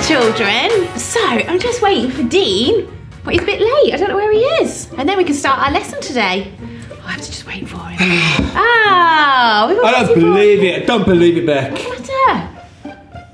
children. So, I'm just waiting for Dean, but he's a bit late. I don't know where he is. And then we can start our lesson today. I have to just wait for him. I don't believe it. I don't believe it, Beck. What's the matter?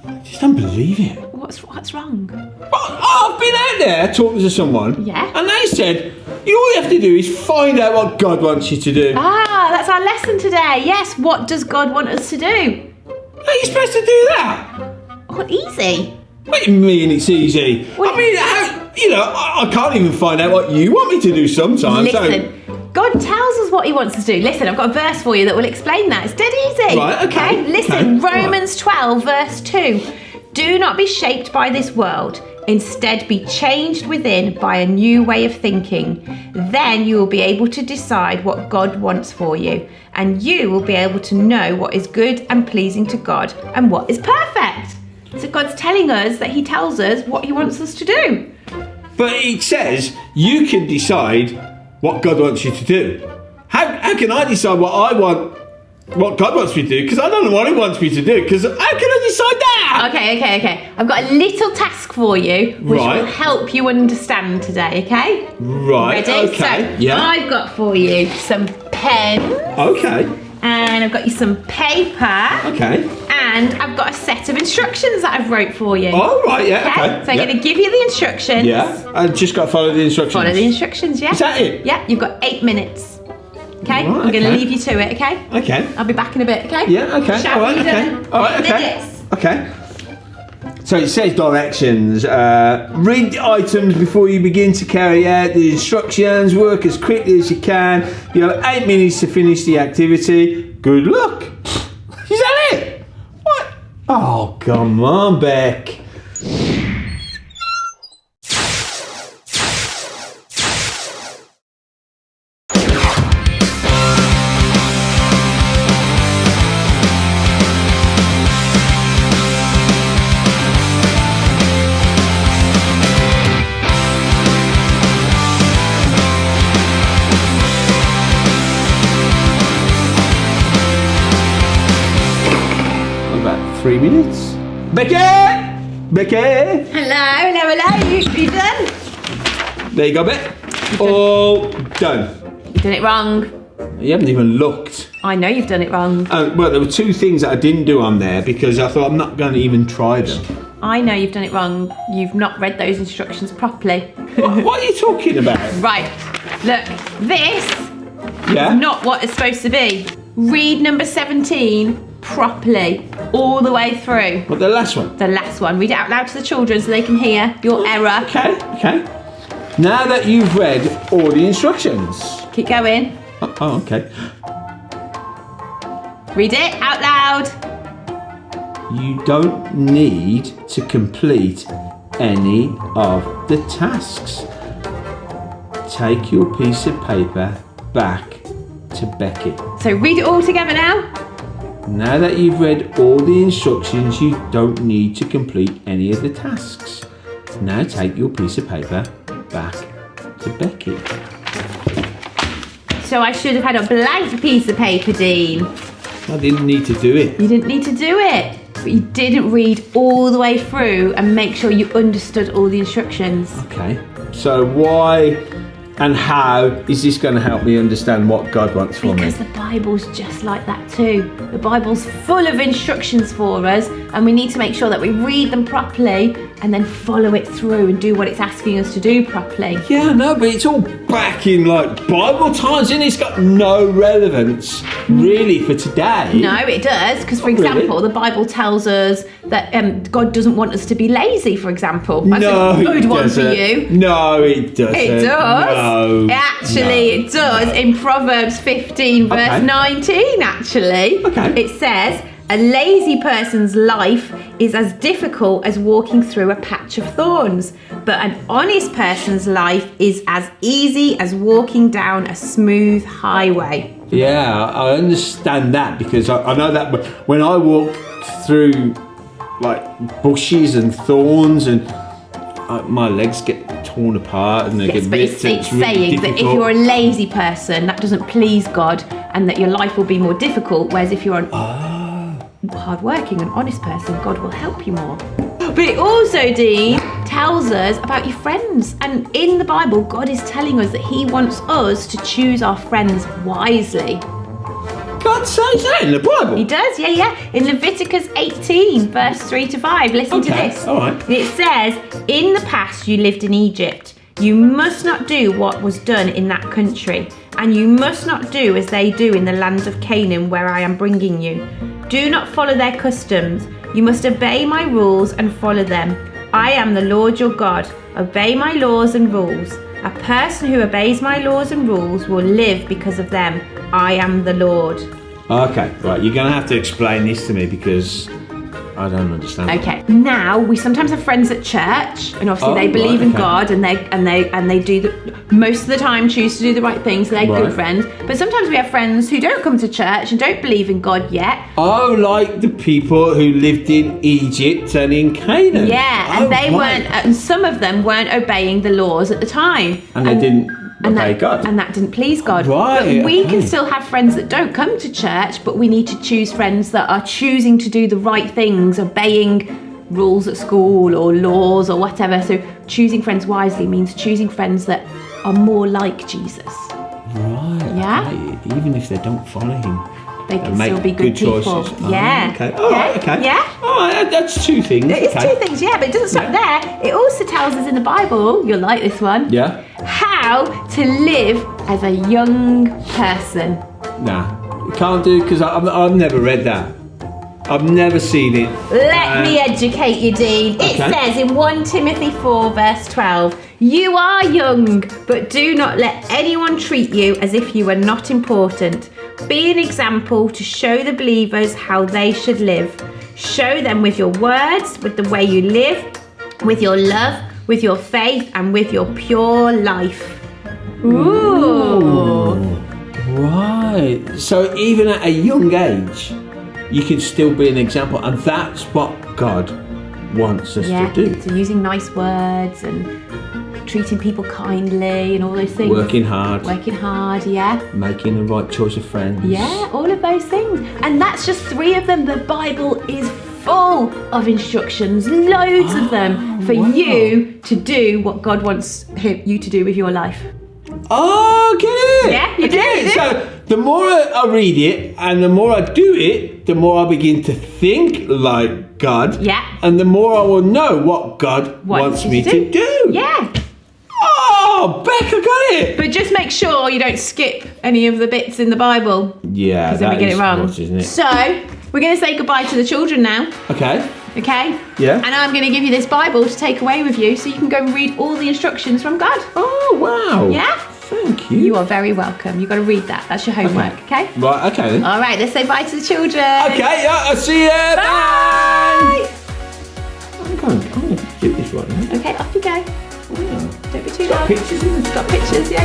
I just don't believe it. What's wrong? Well, I've been out there talking to someone. Yeah. And they said, all you have to do is find out what God wants you to do. That's our lesson today. Yes, what does God want us to do? Are you supposed to do that? Oh, easy. What do you mean it's easy? Well, I mean, I can't even find out what you want me to do sometimes. Listen, God tells us what he wants us to do. Listen, I've got a verse for you that will explain that. It's dead easy. Right, okay. Listen, Okay. Romans 12, verse 2. Do not be shaped by this world. Instead, be changed within by a new way of thinking. Then you will be able to decide what God wants for you. And you will be able to know what is good and pleasing to God and what is perfect. So God's telling us that he tells us what he wants us to do. But it says you can decide what God wants you to do. How can I decide what God wants me to do? Because I don't know what he wants me to do. Because how can I decide that? Okay. I've got a little task for you which will help you understand today, okay? Right, Ready? okay. So Yeah. I've got for you some pens. Okay. And I've got you some paper. Okay. And I've got a set of instructions that I've wrote for you. Oh, right, yeah, okay. So I'm going to give you the instructions. Yeah, I've just got to follow the instructions. Follow the instructions, yeah. Is that it? Yeah, you've got 8 minutes. Okay? Right, I'm going to okay. leave you to it, okay? Okay. I'll be back in a bit, okay? Yeah, okay. Shall All right, we okay. do All right, 8 okay. minutes? Okay. So it says directions. Read the items before you begin to carry out the instructions. Work as quickly as you can. You have 8 minutes to finish the activity. Good luck. Is that it? What? Oh, come on, Beck. About 3 minutes. Becky! Hello. You done? There you go, Beck. All done. You've done it wrong. You haven't even looked. I know you've done it wrong. Well, there were 2 things that I didn't do on there because I thought I'm not going to even try them. I know you've done it wrong. You've not read those instructions properly. What are you talking about? Right. Look, this Yeah? is not what it's supposed to be. Read number 17 properly, all the way through. What, the last one? The last one. Read it out loud to the children so they can hear your error. Okay. Now that you've read all the instructions. Keep going. Oh, okay. Read it out loud. You don't need to complete any of the tasks. Take your piece of paper back to Becky. So read it all together now. Now that you've read all the instructions, you don't need to complete any of the tasks. Now take your piece of paper back to Becky. So I should have had a blank piece of paper, Dean. I didn't need to do it. You didn't need to do it. But you didn't read all the way through and make sure you understood all the instructions. Okay. So why and how is this going to help me understand what God wants for me? Because the Bible's just like that too. The Bible's full of instructions for us, and we need to make sure that we read them properly and then follow it through and do what it's asking us to do properly. Yeah, no, but it's all back in like Bible times, and it's got no relevance really for today. No, it does, because for example, the Bible tells us that God doesn't want us to be lazy, for example. That's a good one for you. No, it doesn't. It does. No. It does. In Proverbs 15 verse 19, actually. Okay. It says, a lazy person's life is as difficult as walking through a patch of thorns, but an honest person's life is as easy as walking down a smooth highway. Yeah, I understand that because I know that when I walk through like bushes and thorns and my legs get torn apart and they get ripped. It's saying that if you're a lazy person, that doesn't please God and that your life will be more difficult, whereas if you're an hard-working and honest person, God will help you more. But it also, Dean, tells us about your friends. And in the Bible, God is telling us that he wants us to choose our friends wisely. God says that in the Bible? He does, yeah. In Leviticus 18, verse 3-5. Listen to this. All right. It says, in the past you lived in Egypt. You must not do what was done in that country. And you must not do as they do in the land of Canaan, where I am bringing you. Do not follow their customs. You must obey my rules and follow them. I am the Lord your God. Obey my laws and rules. A person who obeys my laws and rules will live because of them. I am the Lord. Okay, right. You're going to have to explain this to me because I don't understand. Okay. Now we sometimes have friends at church, and obviously they believe in God, and they do most of the time choose to do the right things. So they're good friends. But sometimes we have friends who don't come to church and don't believe in God yet. Oh, like the people who lived in Egypt and in Canaan. Yeah, and they weren't. And some of them weren't obeying the laws at the time. And they didn't. God. And that didn't please God. Right, but we can still have friends that don't come to church, but we need to choose friends that are choosing to do the right things, obeying rules at school or laws or whatever. So choosing friends wisely means choosing friends that are more like Jesus. Right. Yeah. Okay. Even if they don't follow him. They can still be good people. choices. Yeah. Okay. All right. Okay. Yeah. All right. That's two things. It is two things, yeah, but it doesn't stop there. It also tells us in the Bible, you'll like this one. Yeah. How to live as a young person. Nah, you can't do because I've never read that. I've never seen it. Let me educate you, Dean. It says in 1 Timothy 4 verse 12, you are young, but do not let anyone treat you as if you were not important. Be an example to show the believers how they should live. Show them with your words, with the way you live, with your love, with your faith, and with your pure life. Ooh. Right. So even at a young age, you can still be an example, and that's what God wants us to do. So using nice words and treating people kindly and all those things. Working hard, yeah. making the right choice of friends. Yeah, all of those things. And that's just 3 of them. The Bible is full of instructions, loads of them, for you to do what God wants you to do with your life. Oh, get it? Yeah, you get do. it. So the more I read it and the more I do it, the more I begin to think like God. Yeah. And the more I will know what God wants me to do. Yeah. Oh, Beck, I got it. But just make sure you don't skip any of the bits in the Bible. Yeah, because then we get it wrong. Much, isn't it? So we're going to say goodbye to the children now. Okay. Okay? Yeah. And I'm going to give you this Bible to take away with you so you can go and read all the instructions from God. Oh, wow. Yeah? Thank you. You are very welcome. You've got to read that. That's your homework, okay? Right, okay then. All right, let's say bye to the children. Okay, yeah, I'll see you. Bye. I'm going to do this right now. Okay, off you go. Wow. Don't be too Got loud. pictures in it. Got pictures, yeah.